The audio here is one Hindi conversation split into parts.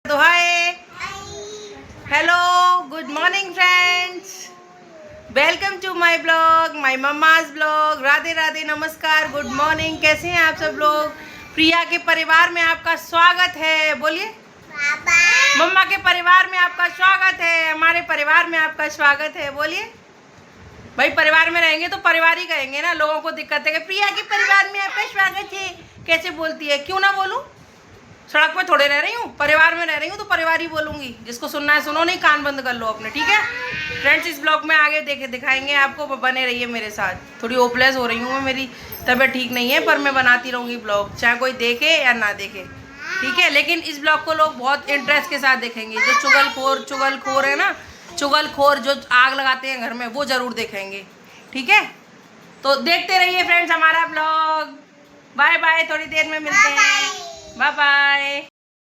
तो hi, hello, good morning friends, welcome to my blog, my mumma's blog. Radhe Radhe, नमस्कार, गुड मॉर्निंग। कैसे हैं आप सब लोग? प्रिया के परिवार में आपका स्वागत है। बोलिए, मम्मा के परिवार में आपका स्वागत है, हमारे परिवार में आपका स्वागत है। बोलिए भाई, परिवार में रहेंगे तो परिवार ही कहेंगे ना। लोगों को दिक्कत है कि प्रिया के परिवार में आपका स्वागत है, कैसे बोलती है? क्यों ना बोलूं? सड़क में थोड़े रह रही हूँ, परिवार में रह रही हूँ तो परिवार ही बोलूंगी। जिसको सुनना है सुनो, नहीं कान बंद कर लो अपने, ठीक है फ्रेंड्स? इस ब्लॉग में आगे दिखाएंगे आपको, बने रहिए मेरे साथ। थोड़ी होपलेस हो रही हूँ मैं, मेरी तबीयत ठीक नहीं है, पर मैं बनाती रहूँगी ब्लॉग, चाहे कोई देखे या ना देखे, ठीक है। लेकिन इस ब्लॉग को लोग बहुत इंटरेस्ट के साथ देखेंगे। जो चुगलखोर है ना, चुगलखोर जो आग लगाते हैं घर में, वो जरूर देखेंगे, ठीक है। तो देखते रहिए फ्रेंड्स हमारा ब्लॉग। बाय बाय, थोड़ी देर में मिलते हैं। Bye bye.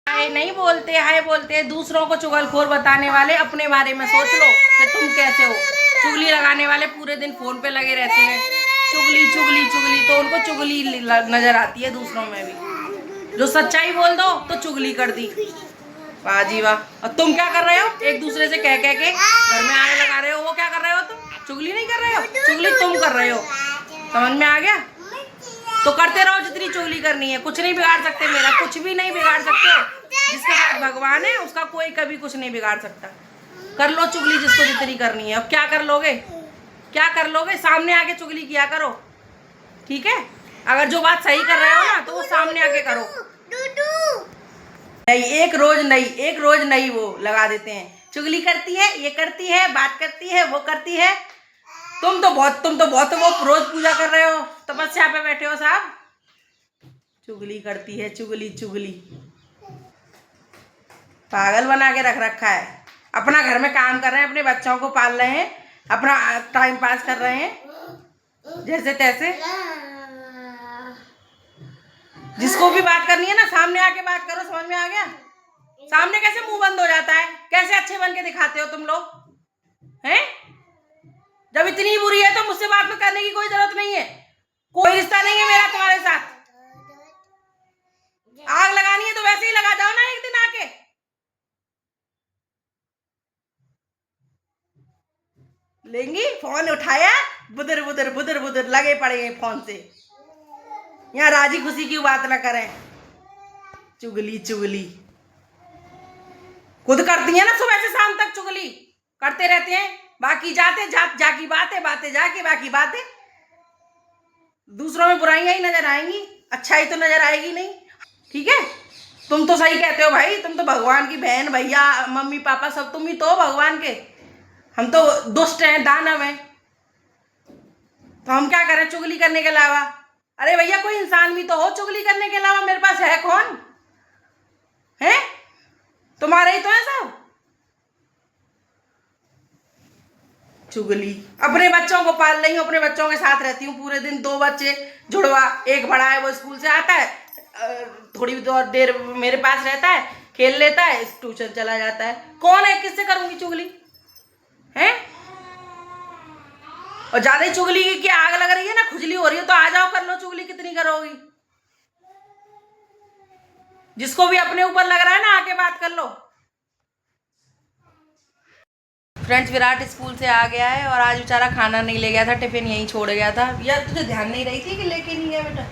हाय नहीं बोलते, हाय बोलते। दूसरों को चुगलखोर बताने वाले अपने बारे में सोच लो कि तुम कैसे हो। चुगली लगाने वाले पूरे दिन फोन पे लगे रहते हैं, चुगली चुगली चुगली, तो उनको चुगली नजर आती है दूसरों में भी। जो सच्चाई बोल दो तो चुगली कर दी। वाह जी वाह। और तुम क्या कर रहे हो? एक दूसरे से कह के घर में आग लगा रहे हो। वो क्या कर रहे हो? तुम चुगली नहीं कर रहे हो, चुगली तुम कर रहे हो। समझ में आ गया? तो करते रहो जितनी चुगली करनी है। कुछ नहीं बिगाड़ सकते मेरा, कुछ भी नहीं बिगाड़ सकते। जिसके साथ भगवान है उसका कोई कभी कुछ नहीं बिगाड़ सकता। कर लो चुगली जिसको जितनी करनी है। अब क्या कर लोगे? क्या कर लोगे? सामने आके चुगली किया करो, ठीक है। अगर जो बात सही कर रहे हो ना, तो वो सामने आके करो। नहीं, एक रोज नई वो लगा देते हैं। चुगली करती है, ये करती है, बात करती है, वो करती है। तुम तो बहुत वो रोज पूजा कर रहे हो, तपस्या पे बैठे हो साहब। चुगली करती है, चुगली चुगली, पागल बना के रख रखा है। अपना घर में काम कर रहे हैं, अपने बच्चों को पाल रहे हैं, अपना टाइम पास कर रहे हैं जैसे तैसे। जिसको भी बात करनी है ना, सामने आके बात करो। समझ में आ गया? सामने कैसे मुंह बंद हो जाता है? कैसे अच्छे बन के दिखाते हो तुम लोग हैं? जब इतनी बुरी है तो मुझसे बात करने की कोई जरूरत नहीं है। कोई रिश्ता नहीं है मेरा तुम्हारे साथ। आग लगानी है तो वैसे ही लगा जाओ ना, एक दिन आके। लेंगी फोन उठाया, बुदर बुदर बुदर बुदर लगे पड़े हैं फोन से। यहाँ राजी खुशी की बात ना करें, चुगली चुगली खुद करती है ना, सुबह से शाम तक चुगली करते रहते हैं। बाकी जाकी बातें जाके बाकी बातें। दूसरों में बुराइयां ही नजर आएंगी, अच्छाई तो नजर आएगी नहीं, ठीक है। तुम तो सही कहते हो भाई, तुम तो भगवान की बहन, भैया, मम्मी पापा सब तुम ही तो भगवान के। हम तो दुष्ट हैं, दानव हैं, तो हम क्या करें चुगली करने के अलावा? अरे भैया, कोई इंसान भी तो हो चुगली करने के अलावा। मेरे पास है कौन? है तुम्हारे ही तो है सब। चुगली। अपने बच्चों को पाल रही हूँ, अपने बच्चों के साथ रहती हूँ पूरे दिन। 2 बच्चे जुड़वा, एक बड़ा है वो स्कूल से आता है, थोड़ी देर मेरे पास रहता है, खेल लेता है, ट्यूशन चला जाता है। कौन है? किससे करूंगी चुगली है? और ज्यादा ही चुगली की आग लग रही है ना, खुजली हो रही है, तो आ जाओ कर लो चुगली। कितनी करोगी? जिसको भी अपने ऊपर लग रहा है ना, आके बात कर लो। फ्रेंड्स, विराट स्कूल से आ गया है और आज बेचारा खाना नहीं ले गया था, टिफिन यहीं छोड़ गया था। यार तुझे ध्यान नहीं रही थी कि लेके नहीं गया बेटा?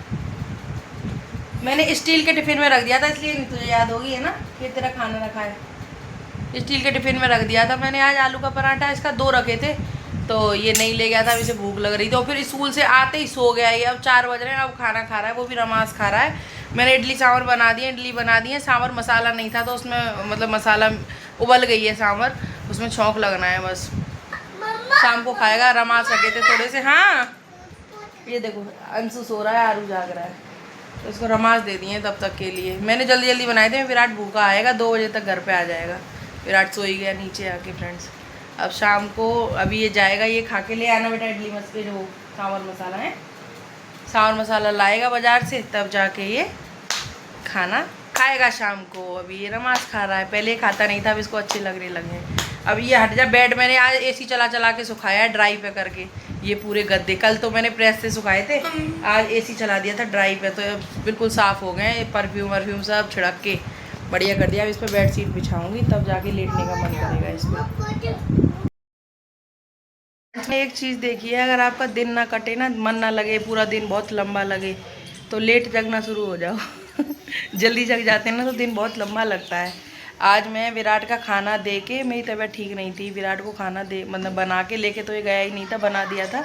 मैंने स्टील के टिफिन में रख दिया था, इसलिए नहीं तुझे याद होगी है ना कि तेरा खाना रखा है। स्टील के टिफिन में रख दिया था मैंने। आज आलू का पराठा इसका 2 रखे थे, तो ये नहीं ले गया था। अब इसे भूख लग रही थी और फिर स्कूल से आते ही सो गया। ये अब 4 बज रहे हैं, अब खाना खा रहा है, वो भी नमाज खा रहा है। मैंने इडली सांभर बना दी है। सांभर मसाला नहीं था तो उसमें मतलब मसाला उबल गई है सांभर, उसमें छौंक लगना है बस। शाम को खाएगा। नमाज रखे थे थोड़े से। हाँ, ये देखो अंशु सो रहा है, आरू जाग रहा है, तो इसको नमाज दे दी है तब तक के लिए। मैंने जल्दी जल्दी बनाए थे। विराट भूखा आएगा, 2 बजे तक घर पे आ जाएगा। विराट सो ही गया नीचे आके फ्रेंड्स। अब शाम को अभी ये जाएगा, ये खा के ले आना बेटा इडली मसाले, जो सांभर मसाला है, सांभर मसाला लाएगा बाज़ार से, तब जाके ये खाना खाएगा शाम को। अभी ये नमाज खा रहा है, पहले खाता नहीं था, अब इसको अच्छे लगने लगे। अब ये हट जा। बेड मैंने आज एसी चला के सुखाया है, ड्राई पे करके। ये पूरे गद्दे कल तो मैंने प्रेस से सुखाए थे, आज एसी चला दिया था ड्राई पे, तो बिल्कुल साफ़ हो गए। परफ्यूम सब छिड़क के बढ़िया कर दिया। अब इस पर बेड शीट बिछाऊंगी तब जाके लेटने का मन करेगा इस पर। एक चीज़ देखिए, अगर आपका दिन ना कटे ना, मन ना लगे, पूरा दिन बहुत लंबा लगे, तो लेट जगना शुरू हो जाओ। जल्दी जग जाते हैं ना तो दिन बहुत लंबा लगता है। आज मैं विराट का खाना दे के, मेरी तबीयत ठीक नहीं थी, विराट को खाना दे मतलब बना के लेके तो ये गया ही नहीं था, बना दिया था।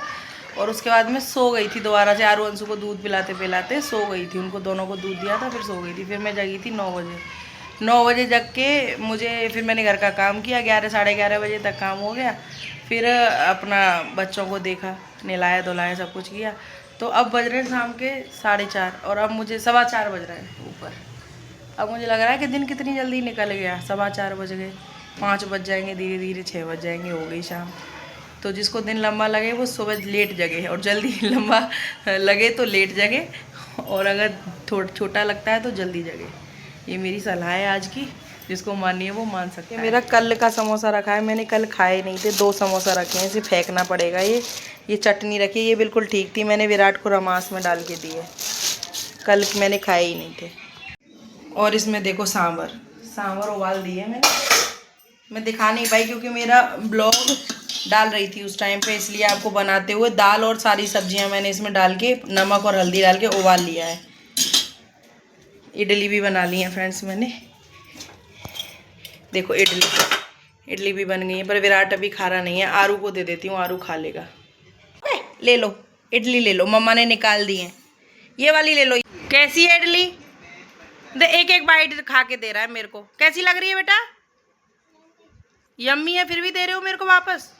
और उसके बाद मैं सो गई थी दोबारा से। आरू अंशु को दूध पिलाते पिलाते सो गई थी, उनको दोनों को दूध दिया था, फिर सो गई थी। फिर मैं जगी थी 9 बजे। 9 बजे जग के फिर मैंने घर का काम किया, 11 साढ़े 11 बजे तक काम हो गया। फिर अपना बच्चों को देखा, नहलाया धुलाया, सब कुछ किया। तो अब बज रहे हैं शाम के 4:30 और अब मुझे 4:15 बज रहे हैं ऊपर। अब मुझे लग रहा है कि दिन कितनी जल्दी निकल गया। 4:15 बज गए, 5 बज जाएंगे, धीरे धीरे 6 बज जाएंगे, हो गई शाम। तो जिसको दिन लंबा लगे वो सुबह लेट जगे, और जल्दी लंबा लगे तो लेट जगे, और अगर थोड़ा छोटा लगता है तो जल्दी जगे। ये मेरी सलाह है आज की, जिसको माननी है वो मान सकते हैं। मेरा कल का समोसा रखा है, मैंने कल खाए नहीं थे, 2 समोसा रखे हैं, इसे फेंकना पड़ेगा। ये चटनी रखी है, ये बिल्कुल ठीक थी, मैंने विराट को रमास में डाल के दी है, कल मैंने खाए ही नहीं थे। और इसमें देखो सांभर उबाल दिए मैं दिखा नहीं पाई क्योंकि मेरा ब्लॉग डाल रही थी उस टाइम पे, इसलिए आपको बनाते हुए दाल और सारी सब्जियां मैंने इसमें डाल के नमक और हल्दी डाल के उबाल लिया है। इडली भी बना ली है फ्रेंड्स मैंने, देखो इडली भी बन गई है, पर विराट अभी खा रहा नहीं है। आरू को दे देती हूँ, आरू खा लेगा। ले लो इडली, ले लो, मम्मा ने निकाल दी है, ये वाली ले लो। कैसी है इडली? एक एक बाइट खा के दे रहा है मेरे को। कैसी लग रही है बेटा? यम्मी है, फिर भी दे रहे हो मेरे को वापस।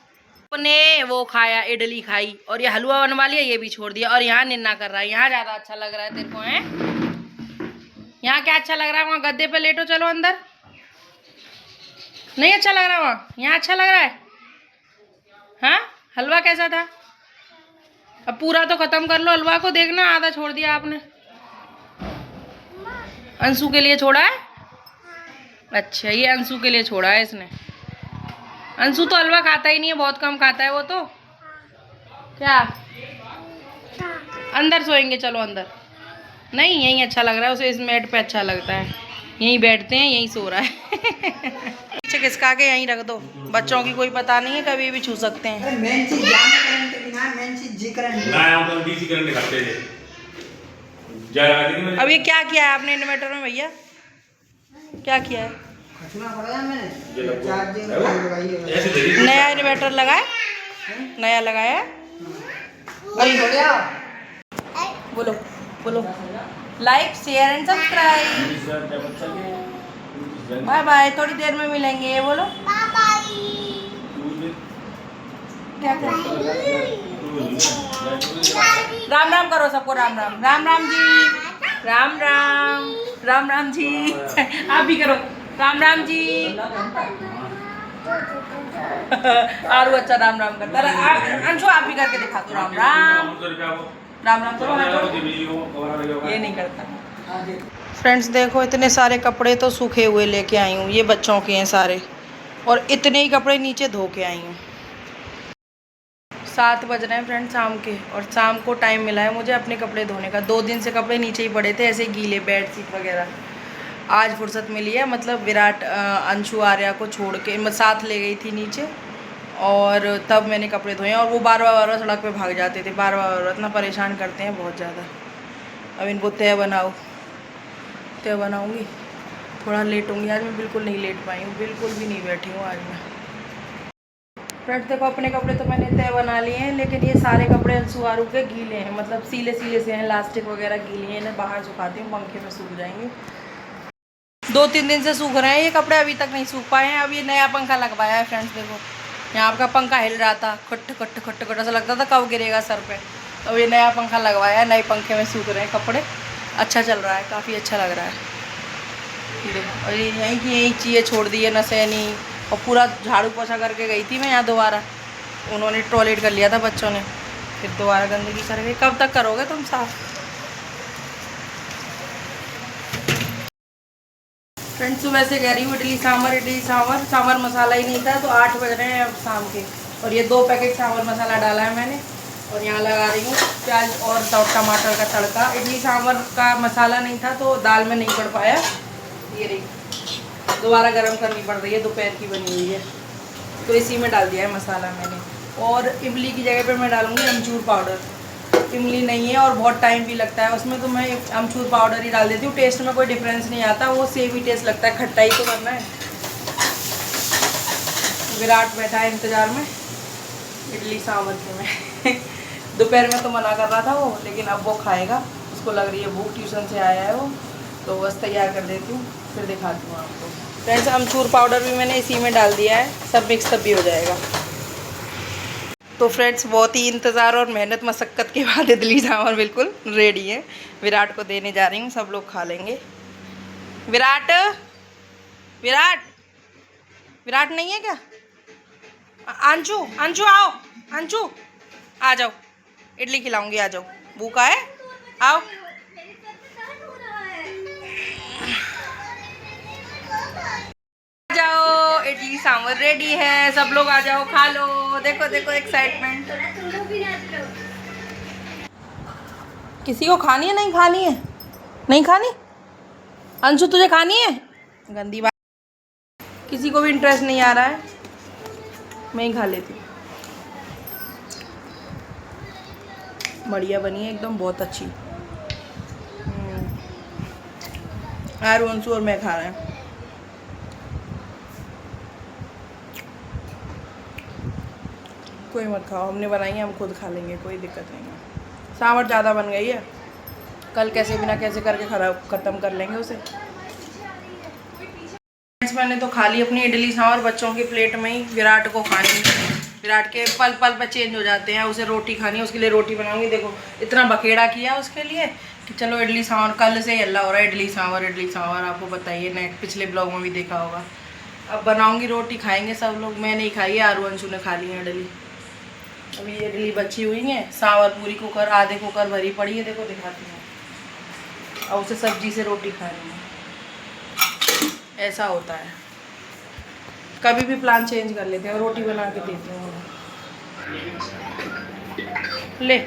अपने वो खाया, इडली खाई, और ये हलवा बनवा लिया, ये भी छोड़ दिया, और यहाँ निन्ना कर रहा है। यहाँ ज़्यादा अच्छा लग रहा है तेरे को, है? यहाँ क्या अच्छा लग रहा है? वहाँ गद्दे पे लेटो, चलो अंदर। नहीं अच्छा लग रहा वहाँ, यहाँ अच्छा लग रहा है। हाँ, हलवा कैसा था? अब पूरा तो खत्म कर लो हलवा को, देखना आधा छोड़ दिया आपने। अंशु के लिए छोड़ा है? अच्छा, ये अंशु के लिए छोड़ा है इसने। अंशु तो हलवा खाता ही नहीं है, बहुत कम खाता है वो तो। क्या अंदर सोएंगे? चलो अंदर। नहीं, यहीं अच्छा लग रहा है उसे, इस मैट पे अच्छा लगता है, यहीं बैठते हैं, यहीं सो रहा है। पीछे खिसका के यहीं रख दो, बच्चों की कोई पता नहीं है, कभी भी छू सकते हैं। अब ये क्या किया है आपने इन्वर्टर में भैया? क्या किया है? नया इन्वर्टर लगाए, नया लगाया है। बोलो बोलो, like share and subscribe. Bye bye, थोड़ी देर में मिलेंगे, बोलो क्या राम राम करो सबको, राम राम, राम राम जी, राम राम, राम राम जी। आप भी करो राम राम जी। आरू अच्छा राम राम करता है। अंशु आप भी करके दिखा दो, राम राम, राम राम करो। ये नहीं करता। फ्रेंड्स देखो, इतने सारे कपड़े तो सूखे हुए लेके आई हूँ, ये बच्चों के हैं सारे, और इतने ही कपड़े नीचे धो के आई हूँ। 7 बज रहे हैं फ्रेंड्स शाम के, और शाम को टाइम मिला है मुझे अपने कपड़े धोने का। 2 दिन से कपड़े नीचे ही पड़े थे ऐसे गीले, बेड शीट वगैरह। आज फुर्सत मिली है, मतलब विराट अंशु आर्या को छोड़ के मैं साथ ले गई थी नीचे, और तब मैंने कपड़े धोए। और वो बार बार सड़क पे भाग जाते थे, बार बार इतना परेशान करते हैं बहुत ज़्यादा। अब इनको तय बनाऊँगी, थोड़ा लेटूँगी। आज मैं बिल्कुल नहीं लेट पाई हूँ, बिल्कुल भी नहीं बैठी हूँ आज मैं। फ्रेंड्स देखो, अपने कपड़े तो मैंने तय बना लिए हैं, लेकिन ये सारे कपड़े अंशु आरू के गीले हैं, मतलब सीले से हैं, इलास्टिक वगैरह गीले हैं। इन्हें बाहर सुखाती हूँ, पंखे में सूख जाएंगे। 2-3 दिन से सूख रहे हैं ये कपड़े, अभी तक नहीं सूख पाए हैं। अब ये नया पंखा लगवाया है फ्रेंड्स, देखो यहाँ का पंखा हिल रहा था, खट खट खट खट ऐसा लगता था कब गिरेगा सर पे। तो ये नया पंखा लगवाया है, नए पंखे में सूख रहे हैं कपड़े। अच्छा चल रहा है, काफ़ी अच्छा लग रहा है। ये देखो, और यहीं की यहीं चीज़ें छोड़ दी है नसैनी, और पूरा झाड़ू पोछा करके गई थी मैं यहाँ दोबारा। उन्होंने टॉयलेट कर लिया था बच्चों ने, फिर दोबारा गंदगी कर गई। कब तक करोगे तुम साफ? फ्रेंड्स सुबह से कह रही हूँ इडली सांभर मसाला ही नहीं था, तो 8 बज रहे हैं अब शाम के, और ये 2 पैकेट सांभर मसाला डाला है मैंने। और यहाँ लगा रही हूँ प्याज और टमाटर का तड़का। इडली सांभर का मसाला नहीं था तो दाल में नहीं पड़ पाया। ये रही दोबारा गर्म करनी पड़ रही है, दोपहर की बनी हुई है। तो इसी में डाल दिया है मसाला मैंने। और इमली की जगह पे मैं डालूँगी अमचूर पाउडर। इमली नहीं है और बहुत टाइम भी लगता है उसमें, तो मैं अमचूर पाउडर ही डाल देती हूँ। टेस्ट में कोई डिफरेंस नहीं आता, वो सेम ही टेस्ट लगता है, खट्टा ही तो करना है। विराट बैठा है इंतज़ार में इडली सांभर के में। दोपहर में तो मना कर रहा था वो, लेकिन अब वो खाएगा, उसको लग रही है भूख, ट्यूशन से आया है वो। तो बस तैयार कर देती हूँ, फिर दिखाती हूँ आपको। फ्रेंड्स अमचूर पाउडर भी मैंने इसी में डाल दिया है, सब मिक्स तब भी हो जाएगा। तो फ्रेंड्स बहुत ही इंतज़ार और मेहनत मशक्क़त के बाद इडली सांभर बिल्कुल रेडी है। विराट को देने जा रही हूँ, सब लोग खा लेंगे। विराट विराट विराट नहीं है क्या? अंशु अंशु आओ, अंशु आ जाओ, इडली खिलाऊंगी, आ जाओ, भूखा है, आओ। आ जाओ, इडली सांभर रेडी है, सब लोग आ जाओ, खा लो। देखो देखो एक्साइटमेंट। किसी को खानी है? नहीं खानी है? नहीं खानी? अंशु तुझे खानी है? गंदी बात, किसी को भी इंटरेस्ट नहीं आ रहा है, मैं ही खा लेती हूँ। बढ़िया बनी है एकदम, बहुत अच्छी। यार अंशु और मैं खा रहे हैं। कोई मत खाओ, हमने बनाई है, हम खुद खा लेंगे, कोई दिक्कत नहीं है। सांभर ज़्यादा बन गई है, कल कैसे बिना कैसे करके ख़त्म कर लेंगे उसे। मैंने तो खा ली अपनी इडली सांभर बच्चों की प्लेट में ही। विराट को खानी, विराट के पल पल पर चेंज हो जाते हैं, उसे रोटी खानी है, उसके लिए रोटी बनाऊंगी। देखो इतना बखेड़ा किया उसके लिए कि चलो इडली सांभर, कल से हल्ला हो रहा है इडली सांभर इडली सांभर, आपको बताइए, नेट पिछले ब्लॉग में भी देखा होगा। अब बनाऊंगी, रोटी खाएंगे सब लोग। मैं नहीं खाई है, आरू अंशु ने खा ली है इडली। अभी इडली बची हुई है, सांभर पूरी कुकर, आधे कुकर भरी पड़ी है, देखो दिखाती हूँ। और उसे सब्जी से रोटी खानी है, ऐसा होता है। कभी भी प्लान चेंज कर लेते हैं, रोटी बना के देते हैं। ले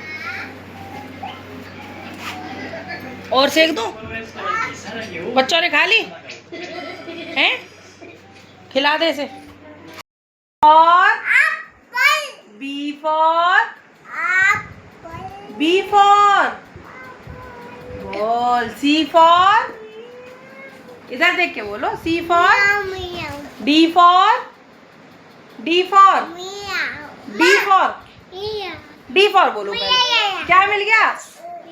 और सेक दूं? बच्चों ने खा ली हैं? खिला दे इसे। और बी फॉर बोल, सी फॉर, इधर देख के बोलो, C for, D for, D for, D for बोलो पहले। क्या मिल गया?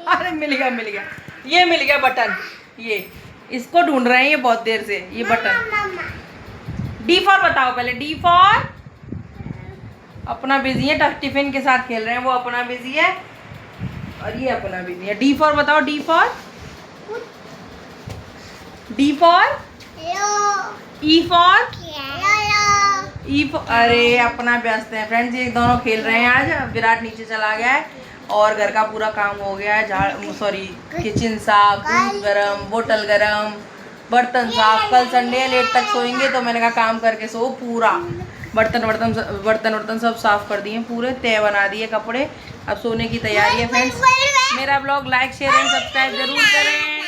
अरे मिल गया, ये मिल गया बटन, ये इसको ढूंढ रहे हैं ये बहुत देर से, ये बटन। डी फॉर बताओ पहले, डी फॉर, अपना बिजी है, टिफिन के साथ खेल रहे हैं, वो अपना बिजी है और ये अपना बिजी है। डी फॉर बताओ, D for, D for, E for, अरे अपना व्यस्त है फ्रेंड्स, ये दोनों खेल रहे हैं। आज विराट नीचे चला गया है और घर का पूरा काम हो गया है, किचन साफ, दूध गरम, बोतल गरम, बर्तन साफ। कल संडे है, लेट तक सोएंगे, तो मैंने कहा काम करके सो। पूरा बर्तन सब साफ कर दिए पूरे, तय बना दिए कपड़े, अब सोने की तैयारी है। फ्रेंड्स मेरा blog like share and subscribe जरूर करें।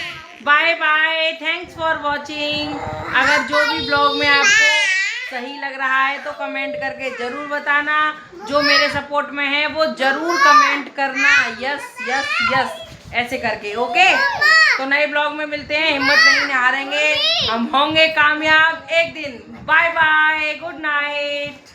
Bye bye, thanks for watching. अगर जो भी ब्लॉग में आपको सही लग रहा है तो कमेंट करके ज़रूर बताना, जो मेरे सपोर्ट में है वो ज़रूर कमेंट करना, यस यस यस ऐसे करके, ओके। तो नए ब्लॉग में मिलते हैं, हिम्मत नहीं हारेंगे, हम होंगे कामयाब एक दिन। Bye bye, good night.